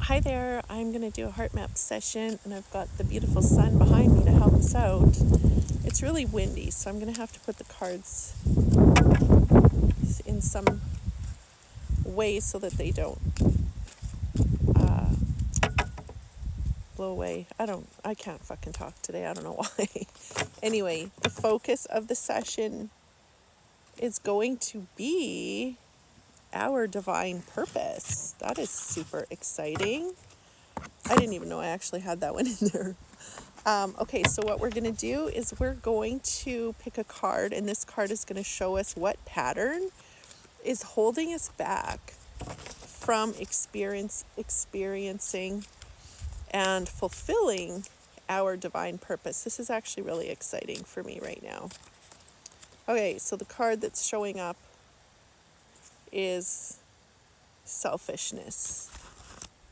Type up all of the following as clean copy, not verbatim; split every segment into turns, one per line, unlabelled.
Hi there, I'm going to do a heart map session, and I've got the beautiful sun behind me to help us out. It's really windy, so I'm going to have to put the cards in some way so that they don't blow away. I can't fucking talk today, I don't know why. Anyway, the focus of the session is going to be our divine purpose. That is super exciting. I didn't even know I actually had that one in there. Okay, so what we're going to do is we're going to pick a card, and this card is going to show us what pattern is holding us back from experiencing and fulfilling our divine purpose. This is actually really exciting for me right now. Okay, so the card that's showing up is selfishness.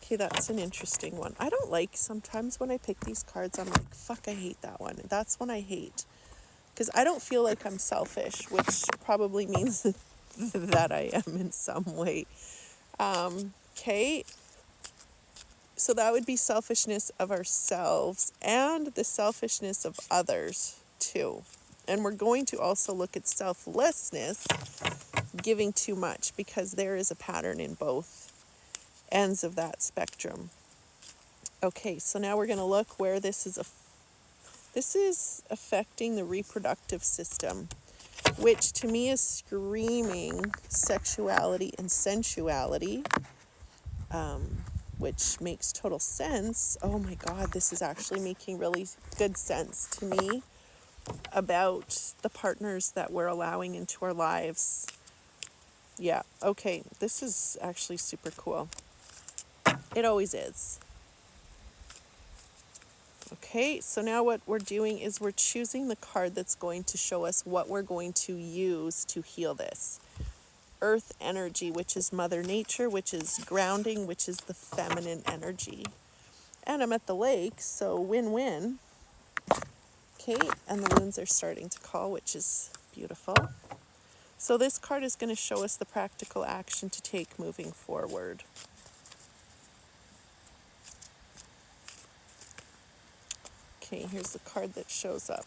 Okay, that's an interesting one. I don't like, sometimes when I pick these cards, I'm like, fuck, I hate that one. That's one I hate. Because I don't feel like I'm selfish, which probably means that I am in some way. Okay, so that would be selfishness of ourselves and the selfishness of others too. And we're going to also look at selflessness, giving too much, because there is a pattern in both ends of that spectrum. Okay, so now we're going to look where this is affecting the reproductive system, which to me is screaming sexuality and sensuality, which makes total sense. Oh my God, this is actually making really good sense to me about the partners that we're allowing into our lives. Yeah, okay, this is actually super cool. It always is. Okay, so now what we're doing is we're choosing the card that's going to show us what we're going to use to heal this. Earth energy, which is Mother Nature, which is grounding, which is the feminine energy. And I'm at the lake, so win-win. Okay, and the winds are starting to call, which is beautiful. So this card is going to show us the practical action to take moving forward. Okay, here's the card that shows up.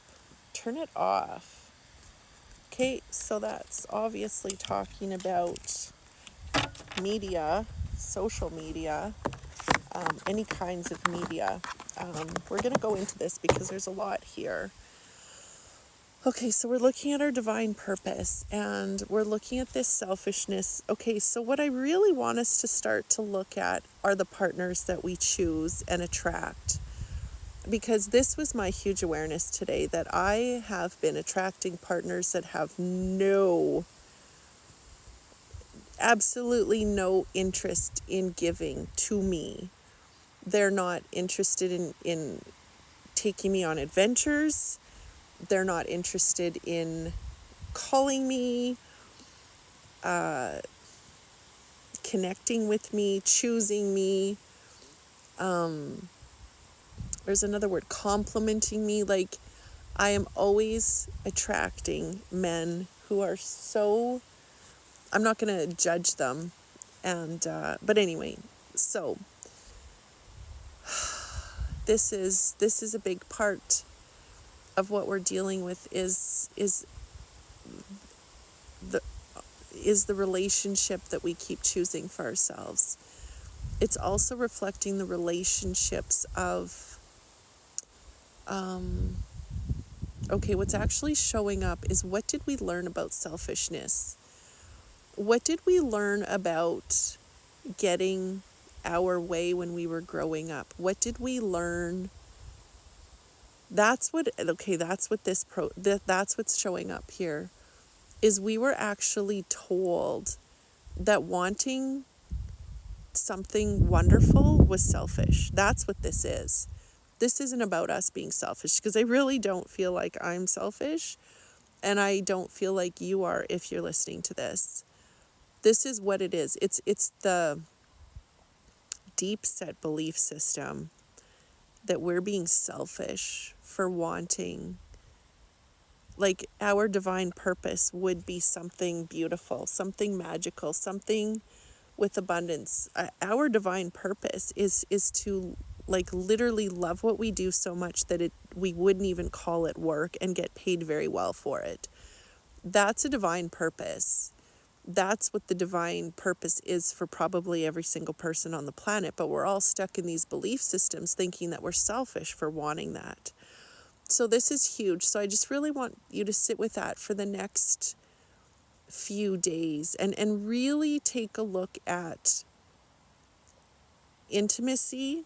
Turn it off. Okay, so that's obviously talking about media, social media, any kinds of media. We're going to go into this because there's a lot here. Okay, so we're looking at our divine purpose, and we're looking at this selfishness. Okay, so what I really want us to start to look at are the partners that we choose and attract. Because this was my huge awareness today, that I have been attracting partners that have absolutely no interest in giving to me. They're not interested in taking me on adventures. They're not interested in calling me, connecting with me, choosing me. There's another word, complimenting me. Like, I am always attracting men who are so, I'm not going to judge them. But anyway, so this is a big part of what we're dealing with is the relationship that we keep choosing for ourselves. It's also reflecting the relationships of, what's actually showing up is, what did we learn about selfishness? What did we learn about getting our way when we were growing up? What did we learn? That's what's showing up here, is we were actually told that wanting something wonderful was selfish. That's what this is. This isn't about us being selfish, because I really don't feel like I'm selfish, and I don't feel like you are if you're listening to this. This is what it is. It's the deep set belief system that we're being selfish for wanting, like, our divine purpose would be something beautiful, something magical, something with abundance. Our divine purpose is to like literally love what we do so much that we wouldn't even call it work and get paid very well for it. That's a divine purpose. That's what the divine purpose is for probably every single person on the planet. But we're all stuck in these belief systems thinking that we're selfish for wanting that. So this is huge. So I just really want you to sit with that for the next few days and really take a look at intimacy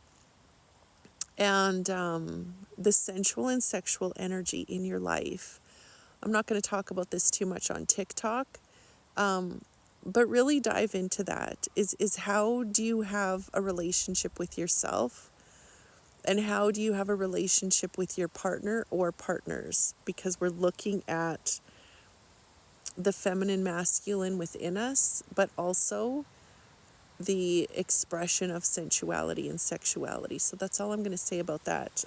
and the sensual and sexual energy in your life. I'm not going to talk about this too much on TikTok, but really dive into that. Is how do you have a relationship with yourself? And how do you have a relationship with your partner or partners? Because we're looking at the feminine masculine within us, but also the expression of sensuality and sexuality. So that's all I'm going to say about that.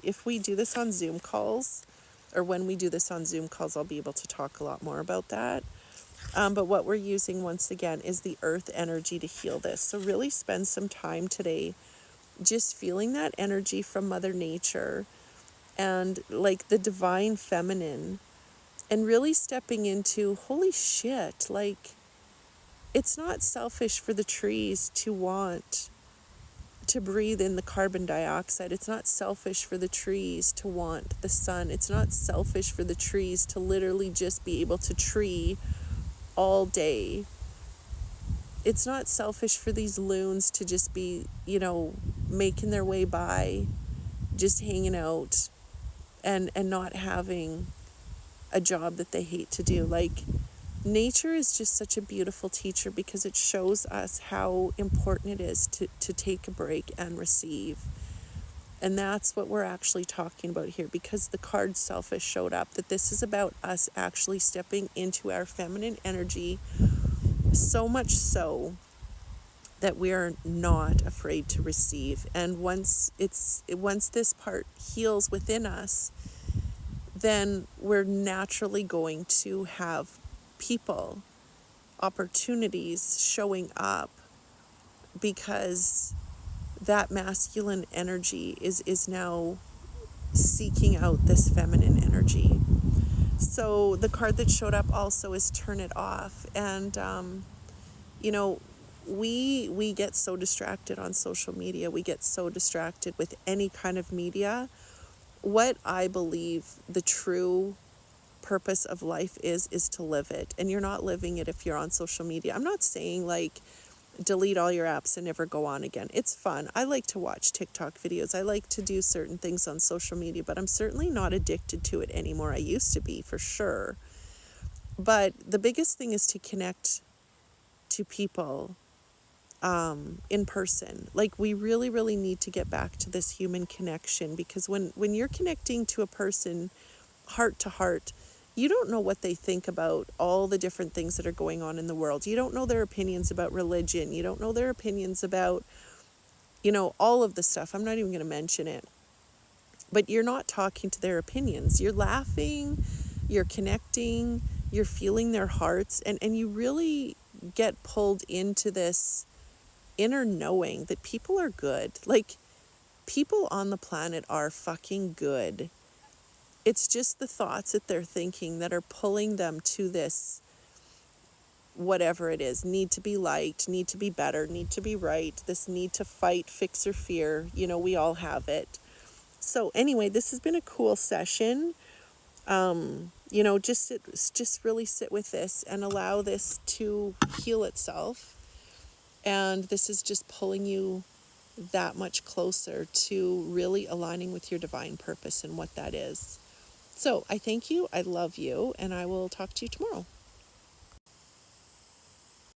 If we do this on Zoom calls, or when we do this on Zoom calls, I'll be able to talk a lot more about that. But what we're using once again is the earth energy to heal this. So really spend some time today just feeling that energy from Mother Nature and like the divine feminine, and really stepping into, holy shit, like it's not selfish for the trees to want to breathe in the carbon dioxide. It's not selfish for the trees to want the sun. It's not selfish for the trees to literally just be able to tree all day. It's not selfish for these loons to just be, making their way by, just hanging out and not having a job that they hate to do. Like, nature is just such a beautiful teacher because it shows us how important it is to take a break and receive. And that's what we're actually talking about here, because the card selfish showed up, that this is about us actually stepping into our feminine energy, so much so that we are not afraid to receive. And once this part heals within us, then we're naturally going to have people, opportunities showing up, because that masculine energy is now seeking out this feminine energy. So the card that showed up also is Turn It Off. And, we get so distracted on social media. We get so distracted with any kind of media. What I believe the true purpose of life is to live it. And you're not living it if you're on social media. I'm not saying like delete all your apps and never go on again. It's fun. I like to watch TikTok videos. I like to do certain things on social media, but I'm certainly not addicted to it anymore. I used to be, for sure. But the biggest thing is to connect to people in person. Like, we really, really need to get back to this human connection, because when you're connecting to a person heart to heart, you don't know what they think about all the different things that are going on in the world. You don't know their opinions about religion. You don't know their opinions about, all of the stuff. I'm not even going to mention it. But you're not talking to their opinions. You're laughing, you're connecting, you're feeling their hearts, and you really get pulled into this inner knowing that people are good. Like, people on the planet are fucking good. It's just the thoughts that they're thinking that are pulling them to this, whatever it is, need to be liked, need to be better, need to be right, this need to fight, fix, or fear. We all have it. So anyway, this has been a cool session. Just really sit with this and allow this to heal itself. And this is just pulling you that much closer to really aligning with your divine purpose and what that is. So I thank you, I love you, and I will talk to you tomorrow.